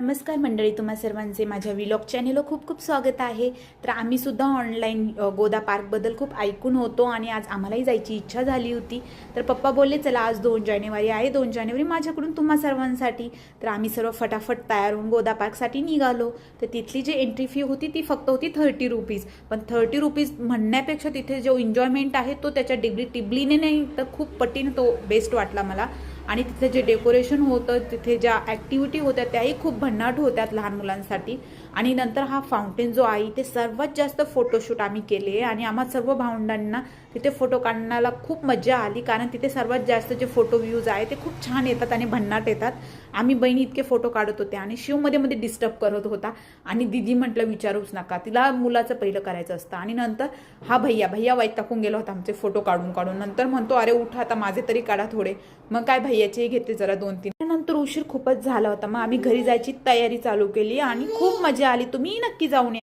नमस्कार मंडळी, तुम्हा सर्वांचे माझ्या व्लॉग चॅनेलवर खूप खूप स्वागत आहे। तर आम्ही सुद्धा ऑनलाईन गोदा पार्कबद्दल खूप ऐकून होतो आणि आज आम्हालाही जायची इच्छा झाली होती। तर पप्पा बोलले चला आज 2 जानेवारी आहे, 2 जानेवारी माझ्याकडून तुम्हा सर्वांसाठी। तर आम्ही सर्व फटाफट तयार होऊन गोदा पार्कसाठी निघालो। तर तिथली जी एंट्री फी होती ती फक्त होती 30 रुपीज। पण 30 रुपीज म्हणण्यापेक्षा तिथे जो एन्जॉयमेंट आहे तो त्याच्या टिबलीने नाही तर खूप पटीने तो बेस्ट वाटला मला। आणि तिथे जे डेकोरेशन होतं, तिथे ज्या ॲक्टिव्हिटी होत्या त्याही खूप भन्नाट होत्यात लहान मुलांसाठी। आणि नंतर हा फाउंटेन जो आहे ते सर्वात जास्त फोटोशूट आम्ही केले आणि आम्हा सर्व भावंडांना तिथे फोटो काढण्याला खूप मजा आली, कारण तिथे सर्वात जास्त जे फोटो व्ह्यूज आहे ते खूप छान येतात आणि भन्नाट येतात। आम्ही बहिणी इतके फोटो काढत होते आणि शिव मध्ये मध्ये डिस्टर्ब करत होता आणि दीदी म्हटलं विचारूच नका, तिला मुलाचं पहिलं करायचं असतं। आणि नंतर हा भैया वैतागून गेला होता आमचे फोटो काढून काढून। नंतर म्हणतो अरे उठा आता माझे तरी काढा थोडे। मग काय भैयाचे घेतले जरा 2-3। नंतर उशीर खूपच झाला होता, मग आम्ही घरी जायची तयारी चालू केली आणि खूप मजा आली। तुम्ही नक्की जाऊन या।